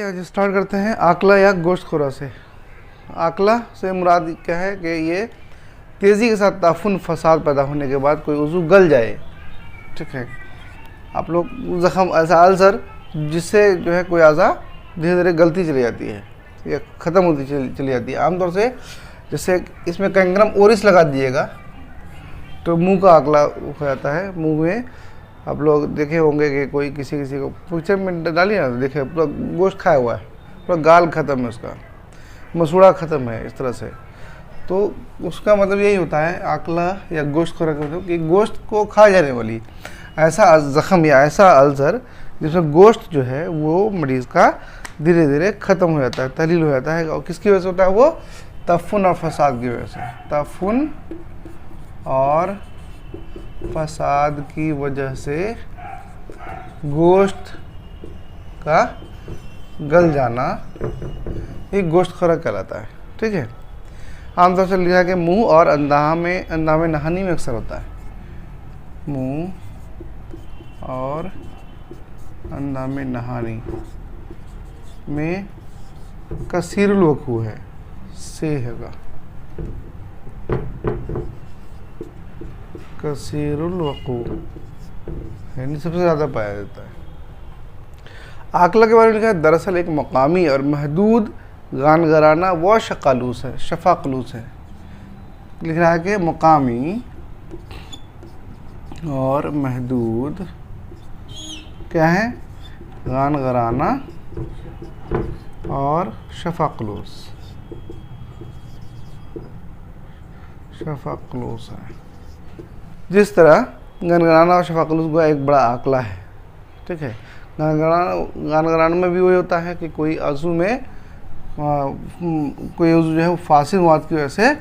आज स्टार्ट करते हैं आकला या गोश्तखोरा से। आकला से मुराद क्या है कि ये तेज़ी के साथ ताफुन फसाद पैदा होने के बाद कोई उज़ू गल जाए। ठीक है, आप लोग ज़ख़म ऐसा अल्सर जिससे जो है कोई अज़ा धीरे धीरे गलती चली जाती है या ख़त्म होती चली जाती है। आमतौर से जैसे इसमें कैंग्रम ओरिस लगा दीजिएगा तो मुंह का आकला हो जाता है। मुंह में आप लोग देखे होंगे कि कोई किसी को पिक्चर में डालिए ना तो देखे पूरा गोश्त खाया हुआ है, पूरा गाल ख़त्म है, उसका मसूड़ा ख़त्म है इस तरह से। तो उसका मतलब यही होता है आकला या गोश्तखोरा का मतलब कि गोश्त को खा जाने वाली ऐसा ज़ख़म या ऐसा अल्सर जिसमें गोश्त जो है वो मरीज़ का धीरे धीरे ख़त्म हो जाता है, तहलील हो जाता है। और किसकी वजह से होता है वो? तफ़ुन और फसाद की वजह से। तफ़ुन और फसाद की वजह से गोश्त का गल जाना ये गोश्तखोरा कहलाता है। ठीक है, आमतौर से लिखा है कि मुंह और अंदामे नहानी में अक्सर होता है। मुंह और अंदामे नहानी में कसीरुल वकू है, से हैगा कसीरुल वकू यानी सबसे ज़्यादा पाया जाता है। आकला के बारे में लिखा है दरअसल एक मकामी और महदूद गानगराना व शकालूस है, शफाकलूस है। लिख रहा है कि मकामी और महदूद क्या है? गानगराना और शफाकलूस है। जिस तरह गानगराना और शफाकलूस का एक बड़ा आकला है। ठीक है, गानगराना में भी वही होता है कि कोई अज़ू में कोई उज़ू जो है वो फासिद मवाद की वजह से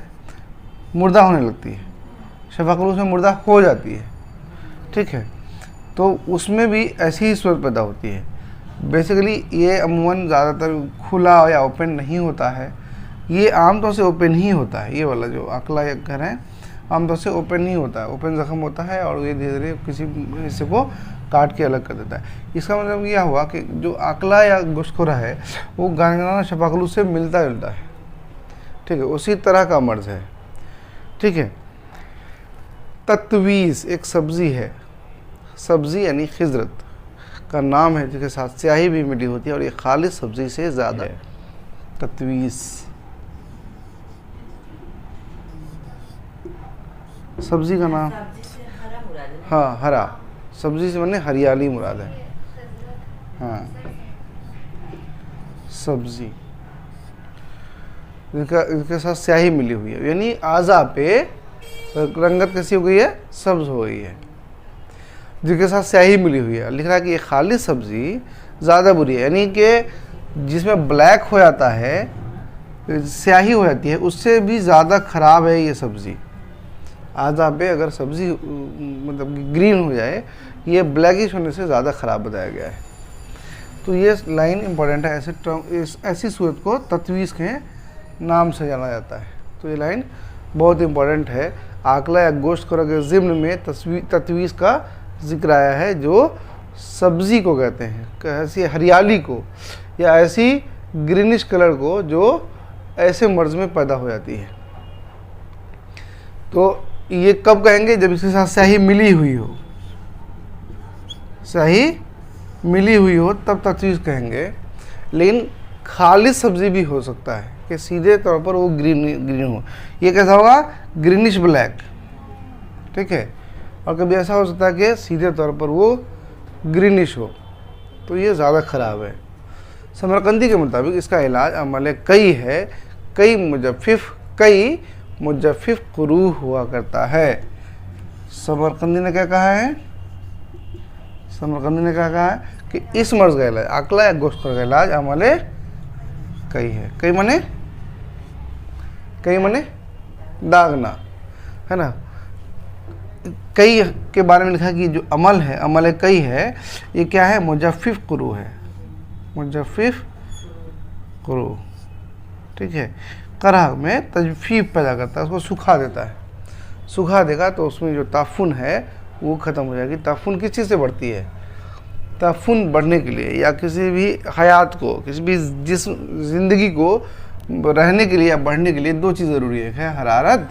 मुर्दा होने लगती है। शफाकलूस में मुर्दा हो जाती है। ठीक है, तो उसमें भी ऐसी ही सूरत पैदा होती है। बेसिकली ये अमूमन ज़्यादातर खुला या ओपन नहीं होता है, ये आमतौर से ओपन ही होता है। ये वाला जो आकला या घर है आमतौर से ओपन ही होता है, ओपन ज़ख़म होता है और ये धीरे धीरे किसी हिस्से को काट के अलग कर देता है। इसका मतलब यह हुआ कि जो आकला या गोश्तखोरा है वो गानगराना शफाकलूस से मिलता जुलता है। ठीक है, उसी तरह का मर्ज़ है। ठीक है, तत्वीज़ एक सब्ज़ी है, सब्ज़ी यानी खिजरत का नाम है जिसके साथ स्याही भी मिली होती है और ये खालिस सब्ज़ी से ज़्यादा है। तत्वीज़ सब्ज़ी का नाम, हाँ हरा, सब्ज़ी से मैंने हरियाली मुराद है। हाँ, सब्ज़ी इसके साथ स्याही मिली हुई है यानी आज़ा पे रंगत कैसी हो गई है? सब्ज़ हो गई है, जिसके साथ स्याही मिली हुई है। लिख रहा है कि ये खालिस सब्ज़ी ज़्यादा बुरी है, यानी कि जिसमें ब्लैक हो जाता है, स्याही हो जाती है, उससे भी ज़्यादा ख़राब है ये सब्ज़ी। आज़ा पे अगर सब्ज़ी मतलब ग्रीन हो जाए, ये ब्लैकिश होने से ज़्यादा ख़राब बताया गया है। तो ये लाइन इम्पॉर्टेंट है। ऐसी सूरत को तत्वीज़ के नाम से जाना जाता है। तो ये लाइन बहुत इम्पॉर्टेंट है। आकला या गोश्तखोरा के ज़िम्न में तत्वीज़ का जिक्र आया है जो सब्ज़ी को कहते हैं, ऐसी हरियाली को या ऐसी ग्रीनिश कलर को जो ऐसे मर्ज़ में पैदा हो जाती है। तो ये कब कहेंगे? जब इसके साथ स्याही मिली हुई हो, स्याही मिली हुई हो तब तत्वीज़ कहेंगे। लेकिन खालिस सब्ज़ी भी हो सकता है कि सीधे तौर पर वो ग्रीन हो। ये कैसा होगा? Greenish black. ठीक है, और कभी ऐसा हो सकता है कि सीधे तौर पर वो ग्रीनिश हो, तो ये ज़्यादा ख़राब है। समरकंदी के मुताबिक इसका इलाज अमल कई है, कई मुजफ़्फ़िफ़ क़ुरूह हुआ करता है। समरकंदी ने क्या कहा है? समरकंदी ने क्या कहा है कि इस मर्ज़ का इलाज, आकला या गोश्तखोरा का इलाज अमल कई है। कई मने दागना है ना। कई के बारे में लिखा है कि जो अमल है, अमल कई है, ये क्या है? मुजफ़्फ़िफ़ क़ुरूह है, मुजफ़्फ़िफ़ क़ुरूह। ठीक है, करह में तजफ़ीफ़ पैदा करता है, उसको सुखा देता है। सुखा देगा तो उसमें जो ताफुन है वो ख़त्म हो जाएगी। ताफुन किस चीज़ से बढ़ती है? तफुन बढ़ने के लिए या किसी भी हयात को, किसी भी ज़िंदगी को रहने के लिए या बढ़ने के लिए दो चीज़ ज़रूरी है हरारत,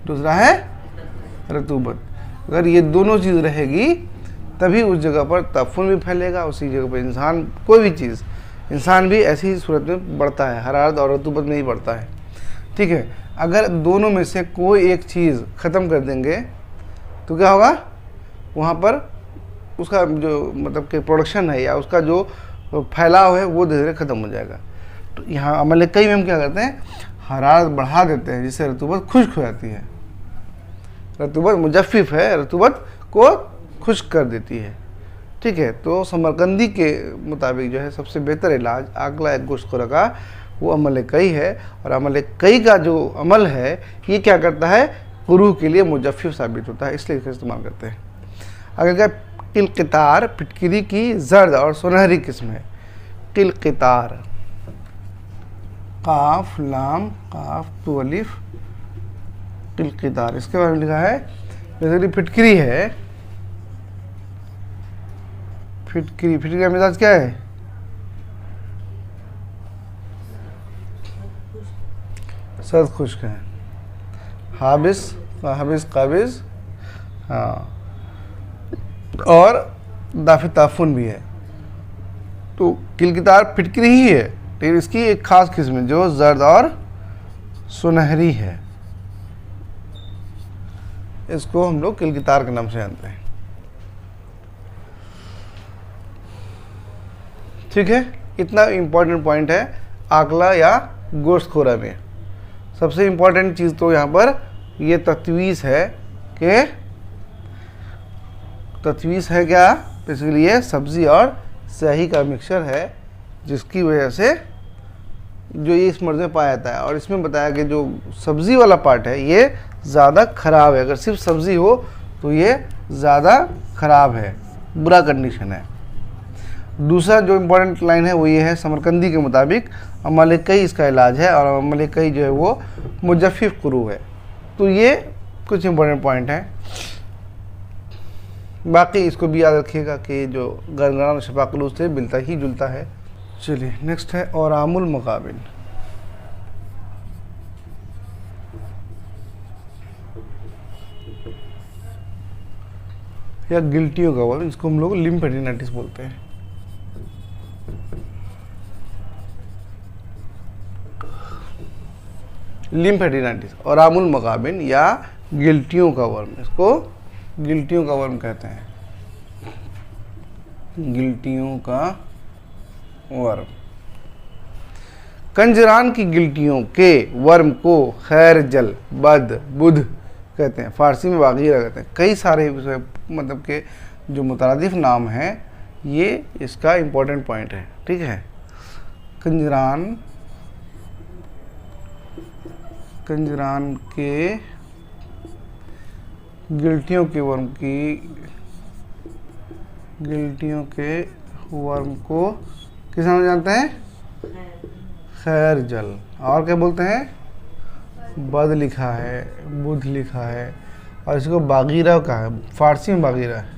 दूसरा है रतूबत। अगर ये दोनों चीज़ रहेगी तभी उस जगह पर तफुन भी फैलेगा, उसी जगह पर इंसान, कोई भी चीज़, इंसान भी ऐसी ही सूरत में बढ़ता है, हरारत और रतूबत में ही बढ़ता है। ठीक है, अगर दोनों में से कोई एक चीज़ ख़त्म कर देंगे तो क्या होगा, वहाँ पर उसका जो मतलब कि प्रोडक्शन है या उसका जो फैलाव है वो धीरे धीरे ख़त्म हो जाएगा। तो यहाँ अमल कई में हम क्या करते हैं, हरारत बढ़ा देते हैं जिससे रतूबत खुश्क हो जाती है। रतूबत मुजफ्फिफ है, रतूबत को खुश्क कर देती है। ठीक है, तो समरकंदी के मुताबिक जो है सबसे बेहतर इलाज आकला एक गोश्त खुरा का वो अमल कई है। और अमल कई का जो अमल है ये क्या करता है, कुरूह के लिए मुजफ्फिफ साबित होता है, इसलिए इसका इस्तेमाल करते हैं। अगर क्या किलकितार फिटकिरी की जर्द और सुनहरी किस्म है। किलकितार, काफ लाम काफ तो अलिफ, किलकितार, इसके बारे में लिखा है जैसे फिटकिरी है। फिटकिरी, फिटकिरी का मिजाज क्या है, सर्द खुश्क है। हाबिस, हाबिस काबिज, हाँ, और दाफे ताफुन भी है। तो किलकितार फिटकिरी ही है, लेकिन इसकी एक खास किस्म है जो जर्द और सुनहरी है, इसको हम लोग किलकितार के नाम से जानते हैं। ठीक है, इतना इम्पोर्टेंट पॉइंट है आकला या गोश्तखोरा में। सबसे इम्पोर्टेंट चीज़ तो यहाँ पर ये तत्वीज़ है कि तत्वीज़ है क्या, बेसिकली ये सब्ज़ी और स्याही का मिक्सचर है जिसकी वजह से जो ये इस मर्ज़ में पाया जाता है। और इसमें बताया कि जो सब्ज़ी वाला पार्ट है ये ज़्यादा ख़राब है, अगर सिर्फ सब्ज़ी हो तो ये ज़्यादा ख़राब है, बुरा कंडीशन है। दूसरा जो इम्पोर्टेंट लाइन है वो ये है, समरकंदी के मुताबिक अमल कई इसका इलाज है और अमल कई जो है वो मुजफ्फिफ कुरू है। तो ये कुछ इम्पोर्टेंट पॉइंट हैं, बाकी इसको भी याद रखिएगा कि जो गनगना शफाकुलूस से मिलता ही जुलता है। चलिए नेक्स्ट है औरामुल मकाबिल। या गिल्टियों का वर्म, इसको हम लोग लिम्फेडिनाइटिस बोलते हैं। लिम्फेडिनाइटिस औरामुल मकाबिन या गिल्टियों का वर्म, इसको गिल्टियों का वर्म कहते हैं। गिल्टियों का वर्म, कंजरान की गिल्टियों के वर्म को खैर जल, बद, बुध कहते हैं, फारसी में बागीरा कहते हैं। कई सारे मतलब के जो मुतरादिफ नाम हैं, ये इसका इम्पोर्टेंट पॉइंट है। ठीक है, कंजरान, कंजरान के गिल्टियों के वर्म की, गिल्टियों के वर्म को किस नाम से जानते हैं, खैर जल। और क्या बोलते हैं, बद लिखा है, बुध लिखा है, और इसको बागीरा कहा है, फारसी में बागीरा है,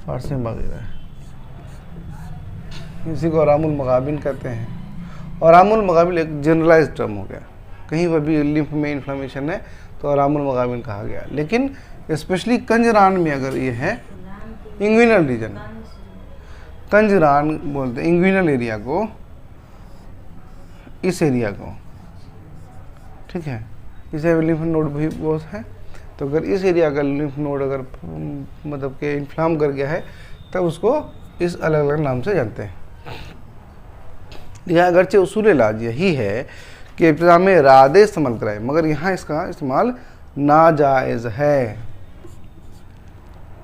फारसी में बागीरा है। इसी को औरामुल मकाबिन कहते हैं। औरामुल मकाबिल एक जनरलाइज टर्म हो गया, कहीं पर भी लिम्फ में इन्फ्लेमेशन है तो औरामुल मकाबिन कहा गया। लेकिन स्पेशली कंजरान में अगर ये है, इंग्विनल रीजन, कंजरान बोलते हैं इंग्विनल एरिया को, इस एरिया को। ठीक है, इसे लिम्फ नोड भी बहुत है, तो अगर इस एरिया का लिम्फ नोड अगर मतलब के इन्फ्लाम कर गया है तब उसको इस अलग अलग नाम से जानते हैं। यह अगरचे उसूल इलाज यही है कि इब्तिदा में रादे इस्तेमाल कराए, मगर यहाँ इसका इस्तेमाल नाजायज़ है।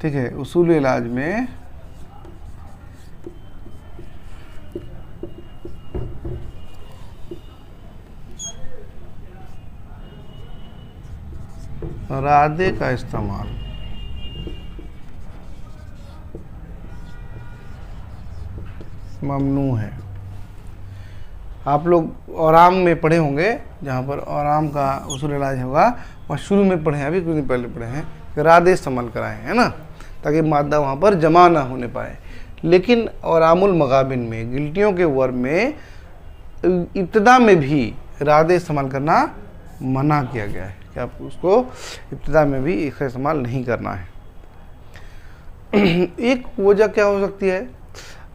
ठीक है, उसूल इलाज में रादे का इस्तेमाल ममनू है। आप लोग औराम में पढ़े होंगे, जहाँ पर औराम का उसूल इलाज होगा, और शुरू में पढ़े हैं, अभी कुछ दिन पहले पढ़े हैं कि रादे इस्तेमाल कराएं, है ना, ताकि मादा वहाँ पर जमा ना होने पाए। लेकिन औरामुल मगाबिन में, गिल्टियों के वर्ब में इब्तिदा में भी रादे इस्तेमाल करना मना किया गया है कि आप उसको इब्तिदा में भी इसका इस्तेमाल नहीं करना है। एक वजह क्या हो सकती है,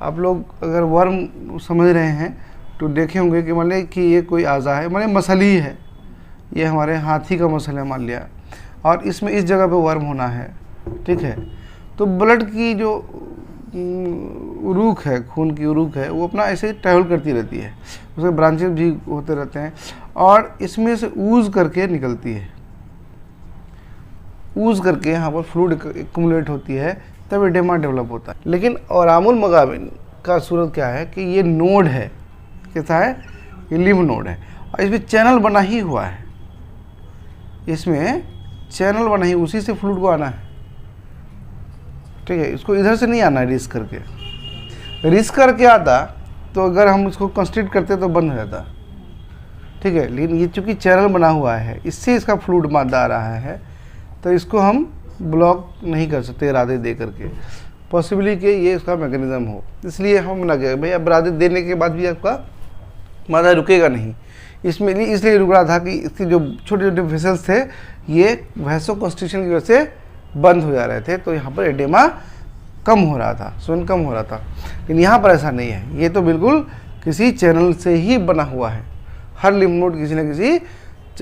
आप लोग अगर वर्म समझ रहे हैं तो देखे होंगे कि मान लें कि ये कोई आज़ा है, मान मसली है, ये हमारे हाथी का मसल है मान लिया, और इसमें इस जगह पे वर्म होना है, ठीक है। तो ब्लड की जो उरूक है, खून की उरूक है, वो अपना ऐसे ट्रैवल करती रहती है, उसके ब्रांचेस भी होते रहते हैं और इसमें से ऊज़ करके निकलती है, ऊज़ करके यहाँ पर फ्लूइड एक्युमुलेट होती है, तब एडेमा डेवलप होता है। लेकिन औरामुल मगाबिन का सूरत क्या है कि ये नोड है, कैसा है, ये लिम्फ नोड है और इसमें चैनल बना ही हुआ है, इसमें चैनल बना ही, उसी से फ्लूइड को आना है, ठीक है। इसको इधर से नहीं आना है रिस्क करके, रिस्क करके आता तो अगर हम इसको कंस्ट्रिक्ट करते तो बंद हो जाता, ठीक है। लेकिन ये चूँकि चैनल बना हुआ है, इससे इसका फ्लूइड मादा आ रहा है, तो इसको हम ब्लॉक नहीं कर सकते इरादे दे करके, पॉसिबली कि ये इसका मैकेनिज़्म हो, इसलिए हम ना गए भाई अब इरादे देने के बाद भी आपका मादा रुकेगा नहीं। इसमें इसलिए रुक रहा था कि इसकी जो छोटे छोटे वेसल्स थे ये वैसो कॉन्स्ट्रिक्शन की वजह से बंद हो जा रहे थे, तो यहाँ पर एडेमा कम हो रहा था, स्वयं कम हो रहा था। लेकिन यहाँ पर ऐसा नहीं है, ये तो बिल्कुल किसी चैनल से ही बना हुआ है, हर लिम्फ नोड किसी न किसी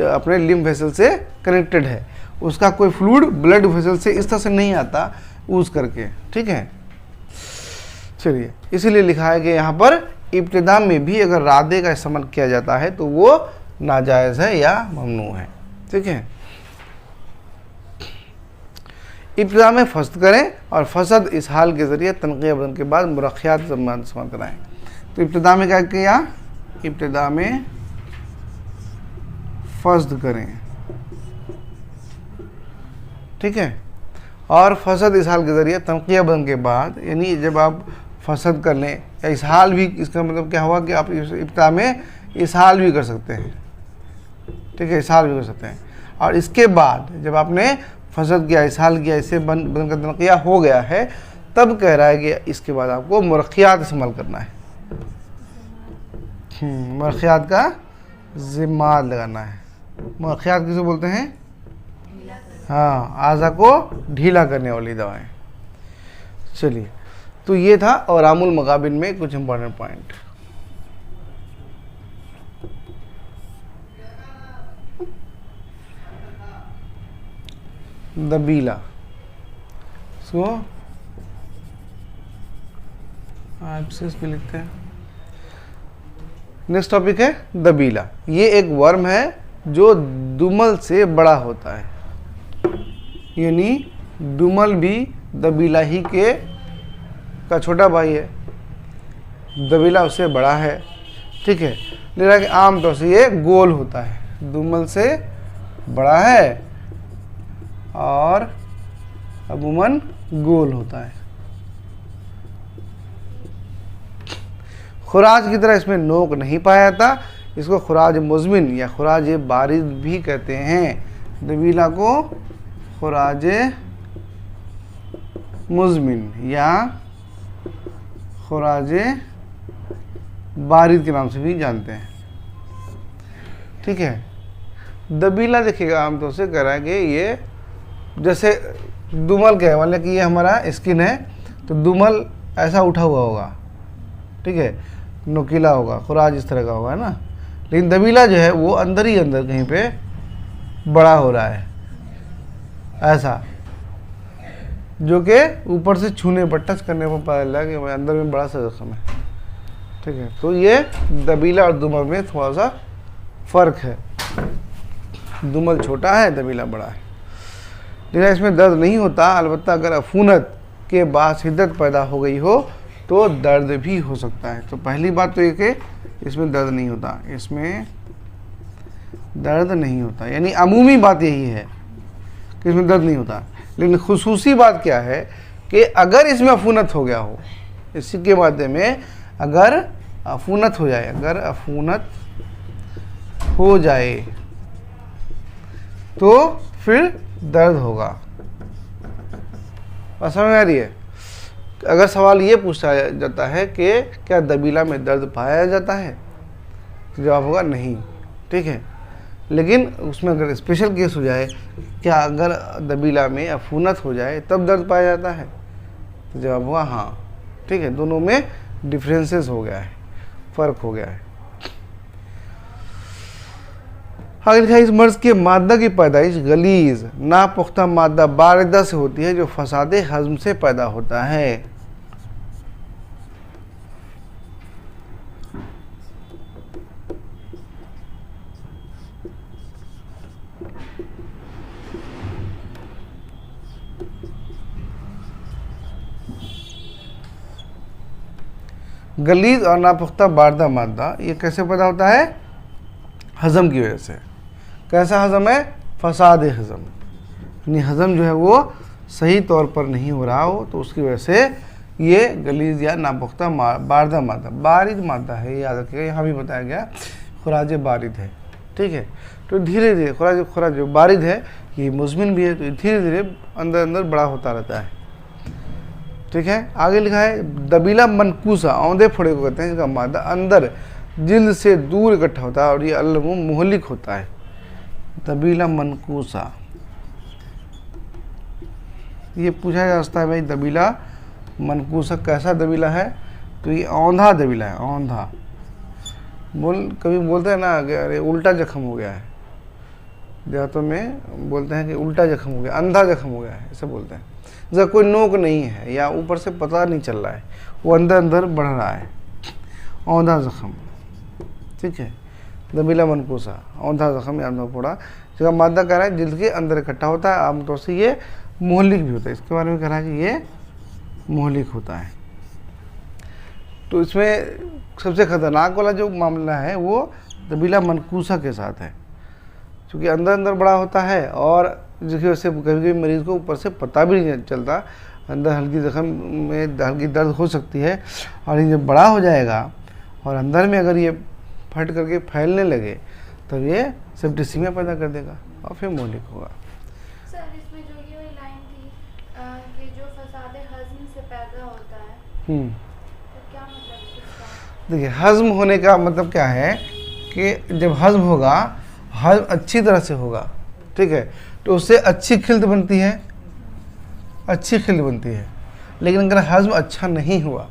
अपने लिम्फ वेसल से कनेक्टेड है, उसका कोई फ्लूइड ब्लड वेसल से इस तरह से नहीं आता यूज़ करके, ठीक है। चलिए, इसीलिए लिखा है कि यहाँ पर इब्तिदा में भी अगर रादे का इस्तेमाल किया जाता है तो वो नाजायज़ है या ममनू है, ठीक है। इब्तिदा में फस्द करें और फसद इस हाल के ज़रिए तनक़िया बदन के बाद मुरख्यात ज़मान कराएँ। तो इब्तिदा में क्या किया, इब्तिदा में फस्द करें, ठीक है, और फसद इस हाल के ज़रिए तनक़िया बदन के बाद, यानी जब आप फसद कर लें या इस हाल भी, इसका मतलब क्या हुआ कि आप इब्तिदा में इस हाल भी कर सकते हैं, ठीक है, इस हाल भी कर सकते हैं। और इसके बाद जब आपने फसद किया, इस हाल किया, इससे बदन का तनक़िया हो गया है, तब कह रहा है कि इसके बाद आपको मुरख्यात इस्तेमाल करना है, मुरख्यात का ज़िम्मात लगाना है। मुरख्यात किसे बोलते हैं, हाँ, आज़ा को ढीला करने वाली दवाएं। चलिए, तो ये था औरामुल मगाबिन में कुछ इंपॉर्टेंट पॉइंट। दबीला, इसको एब्सिस भी लिखते हैं। नेक्स्ट टॉपिक है दबीला। ये एक वर्म है जो दुमल से बड़ा होता है, यानी दुमल भी दबीला ही के का छोटा भाई है, दबीला उससे बड़ा है, ठीक है। लेकिन आमतौर से ये गोल होता है, दुमल से बड़ा है और अमूमन गोल होता है। खुराज की तरह इसमें नोक नहीं पाया जाता, इसको खुराज मुज़मिन या खुराज बारिद भी कहते हैं। दबीला को खुराज मुज़मिन या खुराज बारिद के नाम से भी जानते हैं, ठीक है। दबीला देखिएगा आमतौर से कह रहा है कि ये जैसे दुमल के वाले कि ये हमारा स्किन है, तो दुमल ऐसा उठा हुआ होगा, ठीक है, नोकीला होगा, खुराज इस तरह का होगा, है ना। लेकिन दबीला जो है वो अंदर ही अंदर कहीं पे बड़ा हो रहा है, ऐसा, जो कि ऊपर से छूने पर, टच करने पर पता चला कि अंदर में बड़ा सा जख्म है, ठीक है। तो ये दबीला और दुमल में थोड़ा सा फ़र्क है, दुमल छोटा है, दबीला बड़ा है। लेकिन इसमें दर्द नहीं होता, अलबत्ता अगर अफूनत के बाद शिद्दत पैदा हो गई हो तो दर्द भी हो सकता है। तो पहली बात तो ये कि इसमें दर्द नहीं होता, इसमें दर्द नहीं होता, यानी अमूमी बात यही है कि इसमें दर्द नहीं होता। लेकिन खुसूसी बात क्या है कि अगर इसमें अफूनत हो गया हो, इसी के माध्यम में अगर अफूनत हो जाए, अगर अफूनत हो जाए तो फिर दर्द होगा। समझ आ रही है? अगर सवाल ये पूछा जाता है कि क्या दबीला में दर्द पाया जाता है, तो जवाब होगा नहीं। ठीक है, लेकिन उसमें अगर स्पेशल केस हो जाए, क्या अगर दबीला में अफूनत हो जाए तब दर्द पाया जाता है, तो जवाब होगा हाँ। ठीक है, दोनों में डिफरेंसेस हो गया है, फ़र्क हो गया है। आगे लिखा है, इस मर्ज के मादा की पैदाइश गलीज नापुख्ता मादा बारिदा से होती है जो फसाद हज़्म से पैदा होता है। गलीज और नापुख्ता बारदा मादा ये कैसे पैदा होता है? हज़म की वजह से। कैसा हज़म है? फसाद हज़म, यानी हज़म जो है वो सही तौर पर नहीं हो रहा हो, तो उसकी वजह से ये गलीज या नापुख्ता बारदा मादा, बारिद मादा है, याद रखिएगा। यहाँ भी बताया गया खुराज बारिद है। ठीक है, तो धीरे धीरे खुराज जो बारिद है ये मुज़मिन भी है, तो धीरे धीरे अंदर अंदर बड़ा होता रहता है। ठीक है, आगे लिखा है, दबीला मनकूसा औंधे फोड़े को कहते हैं, इसका मादा अंदर जिल्द से दूर इकट्ठा होता है और ये अलमु मुहलिक होता है। दबीला मनकूसा, ये पूछा जा सकता है भाई दबीला मनकूसा कैसा दबीला है, तो ये औंधा दबीला है। औंधा कभी बोलते हैं ना कि अरे उल्टा जख्म हो गया है, देहातों में बोलते हैं कि उल्टा जख्म हो गया, अंधा जख्म हो गया है, ऐसे बोलते हैं। जैसा कोई नोक नहीं है या ऊपर से पता नहीं चल रहा है, वो अंदर अंदर बढ़ रहा है, औंधा जख्म। ठीक है, दबीला मनकूसा औंधा जख्म या अंधा फोड़ा, जगह मादा कह रहा है जिल्द के अंदर इकट्ठा होता है, आमतौर से ये मुहलिक भी होता है। इसके बारे में कह रहा है कि ये मुहलिक होता है। तो इसमें सबसे ख़तरनाक वाला जो मामला है वो दबीला मनकूसा के साथ है, क्योंकि अंदर अंदर बड़ा होता है और जिसकी वजह से कभी कभी मरीज़ को ऊपर से पता भी नहीं चलता, अंदर हल्की जख्म में हल्की दर्द हो सकती है, और ये जब बड़ा हो जाएगा और अंदर में अगर ये फट करके फैलने लगे तब ये सेप्टिसीमिया पैदा कर देगा और फिर मोहलिक होगा। सर, इसमें जो ये लाइन थी कि जो फसाद हज़्म से पैदा होता है, तो क्या मतलब इसका? देखिए, हज़्म होने का मतलब क्या है कि जब हज़्म होगा, हज़्म अच्छी तरह से होगा, ठीक है, तो उससे अच्छी खिल्त बनती है, अच्छी खिल्त बनती है। लेकिन अगर हज़्म अच्छा नहीं हुआ,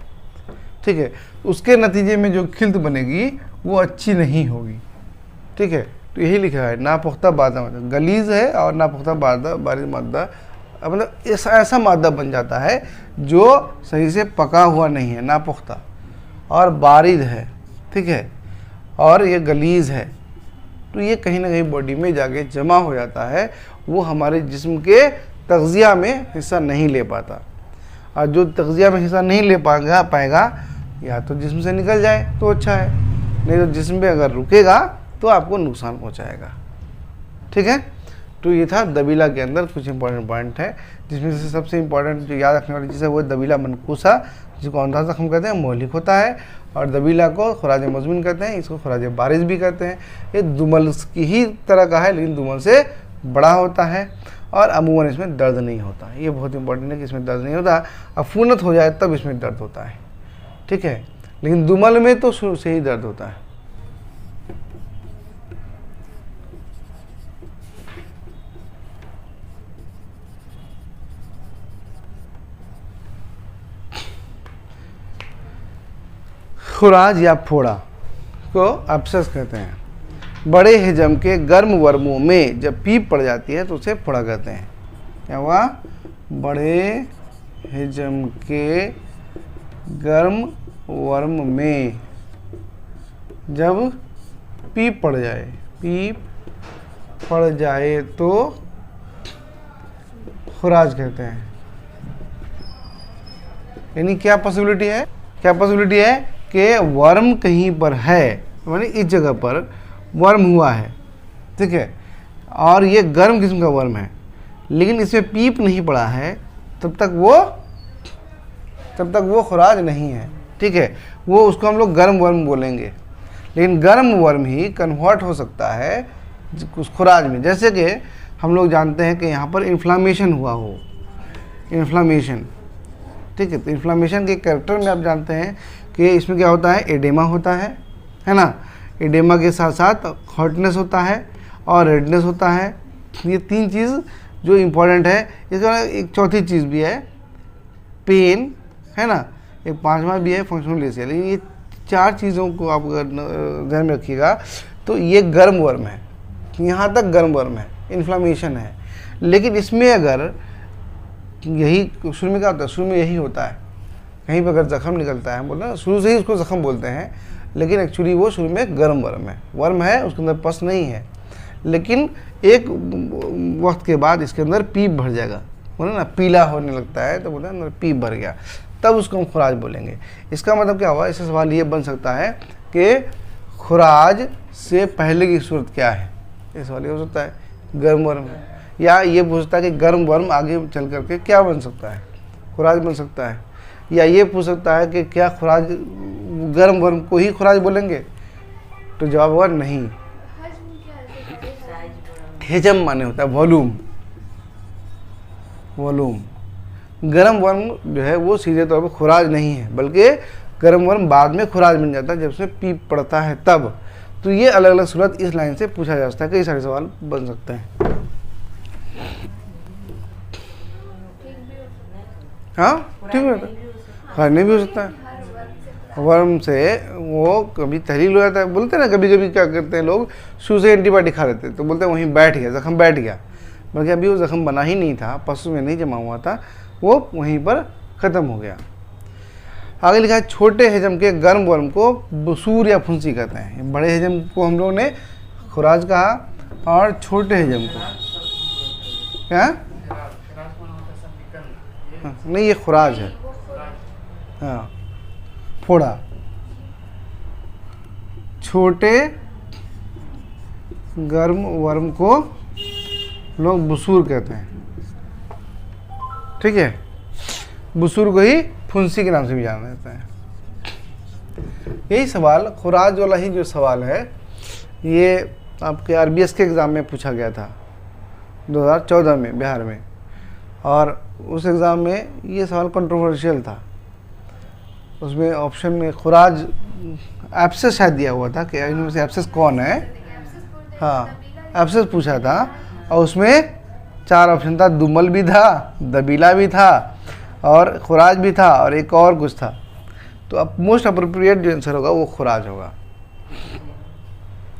ठीक है, उसके नतीजे में जो खिल्त बनेगी वो अच्छी नहीं होगी। ठीक है, तो यही लिखा है नापुख्ता बारदा मादा, गलीज है और नापुख्ता बारिद मादा, मतलब ऐसा मादा बन जाता है जो सही से पका हुआ नहीं है, नापुख्ता और बारिद है। ठीक है, और ये गलीज है, तो ये कहीं ना कहीं बॉडी में जाके जमा हो जाता है, वो हमारे जिस्म के तग़ज़िया में हिस्सा नहीं ले पाता, और जो तग़ज़िया में हिस्सा नहीं ले पाएगा या तो जिस्म से निकल जाए तो अच्छा है, नहीं तो जिस्म में अगर रुकेगा तो आपको नुकसान पहुंचाएगा। ठीक है, तो ये था दबीला के अंदर कुछ इंपॉर्टेंट पॉइंट है, जिसमें से सबसे इंपॉर्टेंट जो याद रखने वाली चीज़ है वो दबीला मनकूसा, जिसको औंधा जख्म कहते हैं, मोहलिक होता है, और दबीला को खुराज मज़मून कहते हैं, इसको खुराज बारिज भी कहते हैं। ये दुमल की ही तरह का है, लेकिन दुमल से बड़ा होता है और अमूमन इसमें दर्द नहीं होता। ये बहुत इंपॉर्टेंट है कि इसमें दर्द नहीं होता, अफूनत हो जाए तब इसमें दर्द होता है। ठीक है, लेकिन दुमल में तो शुरू से ही दर्द होता है। खुराज या फोड़ा को एब्सेस कहते हैं। बड़े हिजम के गर्म वर्मों में जब पीप पड़ जाती है तो उसे फोड़ा कहते हैं। क्या हुआ? बड़े हिजम के गर्म वर्म में जब पीप पड़ जाए तो खुराज कहते हैं। यानी क्या पॉसिबिलिटी है? क्या पॉसिबिलिटी है कि वर्म कहीं पर है, यानी इस जगह पर वर्म हुआ है, ठीक है, और ये गर्म किस्म का वर्म है, लेकिन इसमें पीप नहीं पड़ा है, तब तक वो खुराज नहीं है। ठीक है, वो उसको हम लोग गर्म वर्म बोलेंगे, लेकिन गर्म वर्म ही कन्वर्ट हो सकता है उस खुराज में। जैसे कि हम लोग जानते हैं कि यहाँ पर इन्फ्लामेशन हुआ हो, इन्फ्लामेशन, ठीक है। तो इन्फ्लामेशन के कैरेक्टर में आप जानते हैं कि इसमें क्या होता है, एडेमा होता है ना। एडेमा के साथ साथ हॉटनेस होता है और रेडनेस होता है। ये 3 चीज़ जो इम्पोर्टेंट है। इसका एक चौथी चीज़ भी है, पेन, है ना। एक 5वां भी है, फंक्शनल एसिया। ये 4 चीज़ों को आप ध्यान में रखिएगा। तो ये गर्म वर्म है, यहाँ तक गर्म वर्म है, इन्फ्लामेशन है। लेकिन इसमें अगर यही शुरू में क्या होता है, शुरू में यही होता है, कहीं पर अगर जख्म निकलता है, बोलते हैं शुरू से ही उसको जख्म बोलते हैं, लेकिन एक्चुअली वो शुरू में गर्म वर्म है, उसके अंदर पस नहीं है। लेकिन एक वक्त के बाद इसके अंदर पीप भर जाएगा, बोले ना पीला होने लगता है, तो बोलते हैं अंदर पीप भर गया, तब उसको हम खुराज बोलेंगे। इसका मतलब क्या हुआ, इससे सवाल ये बन सकता है कि खुराज से पहले की सूरत क्या है। ये सवाल ये हो सकता है, गर्म वर्म है, या ये पूछ सकता है कि गर्म वर्म आगे चल करके क्या बन सकता है, खुराज बन सकता है। या ये पूछ सकता है कि क्या खुराज, गर्म वर्म को ही खुराज बोलेंगे, तो जवाब हुआ नहीं। हेजम माने होता है वॉल्यूम। गर्म वर्म जो है वो सीधे तौर पर खुराज नहीं है, बल्कि गर्म वर्म बाद में खुराज बन जाता है जब उसमें पीप पड़ता है तब। तो ये अलग अलग सूरत इस लाइन से पूछा जा सकता है, कई सारे सवाल बन सकते हैं। हाँ ठीक है, खाने भी हो सकता है। वर्म से वो कभी तहलील हो जाता है, बोलते हैं ना, कभी कभी क्या करते हैं लोग, शुरू से एंटीबायोटिक खा लेते हैं, तो बोलते हैं वहीं बैठ गया, जख्म बैठ गया, बल्कि अभी वो जख्म बना ही नहीं था, पशु में नहीं जमा हुआ था, वो वहीं पर ख़त्म हो गया। आगे लिखा है, छोटे हजम के गर्म वर्म को बसूर या फुंसी कहते हैं। बड़े हजम को हम लोगों ने खुराज कहा, और छोटे हजम को क्या, नहीं ये खुराज है, हाँ फोड़ा। छोटे गर्म वर्म को लोग बसूर कहते हैं, ठीक है। बसूर को ही फुंसी के नाम से भी जाना जाता है। यही सवाल, खुराज वाला ही जो सवाल है, ये आपके RBS के एग्ज़ाम में पूछा गया था 2014 में बिहार में, और उस एग्ज़ाम में ये सवाल कंट्रोवर्शियल था। उसमें ऑप्शन में खुराज एब्सेस शायद दिया हुआ था कि इनमें से एब्सेस कौन है, हाँ एब्सेस पूछा था, और उसमें 4 ऑप्शन था, दुमल भी था, दबीला भी था, और खुराज भी था, और एक और कुछ था। तो अब मोस्ट अप्रोप्रिएट जो आंसर होगा वो खुराज होगा।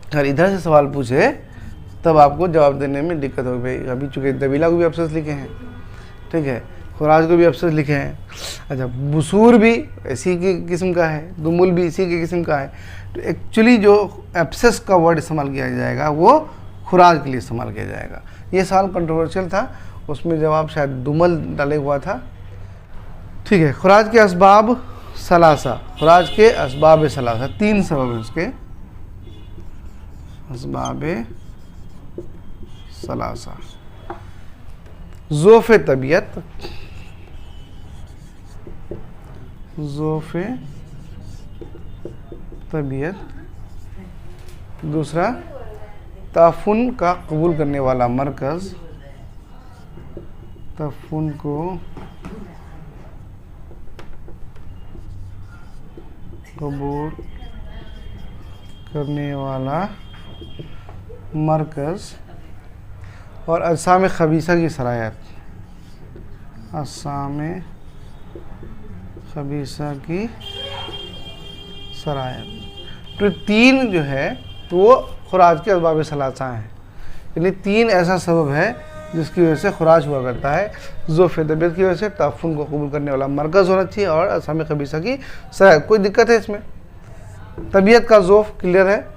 अगर इधर से सवाल पूछे तब आपको जवाब देने में दिक्कत होगी भाई। अभी चूँकि दबीला को भी एब्सेस लिखे हैं, ठीक है, खुराज को भी एब्सेस लिखे हैं। अच्छा, बसूर भी इसी की किस्म का है, दुमुल भी इसी के किस्म का है। तो एक्चुअली जो एब्सेस का वर्ड इस्तेमाल किया जाएगा वो खुराज के लिए इस्तेमाल किया जाएगा। ये सवाल कंट्रोवर्शियल था, उसमें जवाब शायद दुमल डाले हुआ था, ठीक है। खुराज के असबाब सलासा, खुराज के असबाब सलासा, 3 सबब हैं उसके, असबाब सलासा। ज़ोफ़े तबीयत, ज़ोफ़े तबीयत। दूसरा, ताफुन का कबूल करने वाला मरकज़, ताफुन को कबूल करने वाला मरकज़। और अज़साम खबीसा की सरायत, अज़साम खबीसा की सरायत। तो 3 जो है वो खुराज के असबाब सलासा हैं, यानी 3 ऐसा सबब है जिसकी वजह से खुराज हुआ करता है। ज़ोफ़े तबीयत की वजह से, ताफुन को कबूल करने वाला मरकज़ होना चाहिए, और अज़साम खबीसा की सरायत। कोई दिक्कत है इसमें? तबीयत का ज़ोफ़ क्लियर है,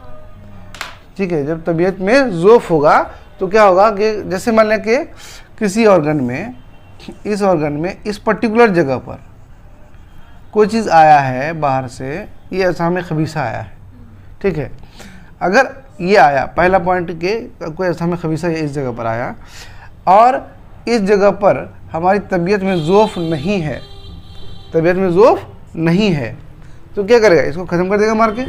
ठीक है। जब तबीयत में ज़ोफ़ होगा तो क्या होगा कि जैसे मान लें कि किसी ऑर्गन में, इस ऑर्गन में इस पर्टिकुलर जगह पर कोई चीज़ आया है बाहर से, ये अज़साम खबीसा आया है, ठीक है। अगर ये आया, पहला पॉइंट के कोई अज़साम खबीसा इस जगह पर आया, और इस जगह पर हमारी तबीयत में ज़ोफ़ नहीं है, तबीयत में ज़ोफ़ नहीं है, तो क्या करेगा, इसको ख़त्म कर देगा, मार के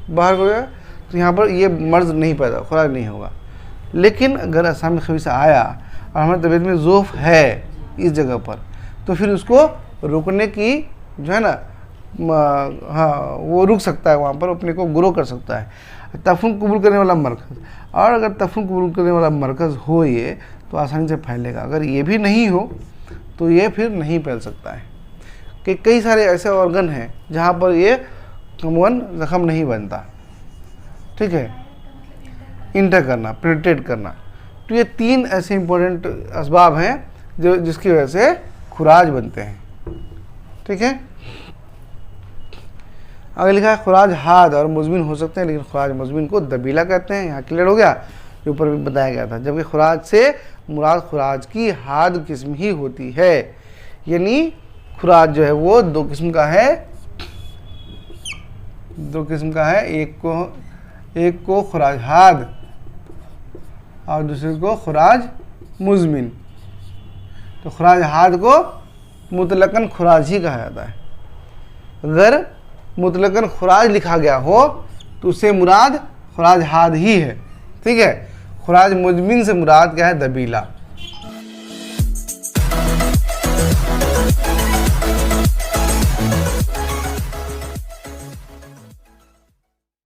बाहर हो जाएगा, तो यहाँ पर ये मर्ज़ नहीं पैदा, खुराज नहीं होगा। लेकिन अगर अज़साम खबीसा आया और हमारी तबीयत में ज़ोफ़ है इस जगह पर, तो फिर उसको रुकने की जो है ना हाँ वो रुक सकता है, वहाँ पर अपने को ग्रो कर सकता है। तफुन कबूल करने वाला मरकज़, और अगर तफुन कबूल करने वाला मरकज़ हो ये तो आसानी से फैलेगा। अगर ये भी नहीं हो तो ये फिर नहीं फैल सकता है। कि कई सारे ऐसे ऑर्गन हैं जहाँ पर ये कमवन ज़ख़म नहीं बनता, ठीक है, इंटर करना, पेनिट्रेट करना। तो ये 3 ऐसे इंपॉर्टेंट असबाब हैं जो जिसकी वजह से खुराज बनते हैं, ठीक है। आगे लिखा है खुराज हाद और मुज़मिन हो सकते हैं, लेकिन खुराज मुज़मिन को दबीला कहते हैं। यहाँ क्लियर हो गया, जो ऊपर भी बताया गया था। जबकि खुराज से मुराद खुराज की हाद किस्म ही होती है, यानी खुराज जो है वो 2 किस्म का है, 2 किस्म का है। एक को खुराज हाद और दूसरे को खुराज मुज़मिन। तो खुराज हाद को मुतलकन खुराज ही कहा जाता है। अगर मुतलकन खुराज लिखा गया हो तो उससे मुराद खुराज हाद ही है, ठीक है। खुराज मुज़मिन से मुराद क्या है? दबीला।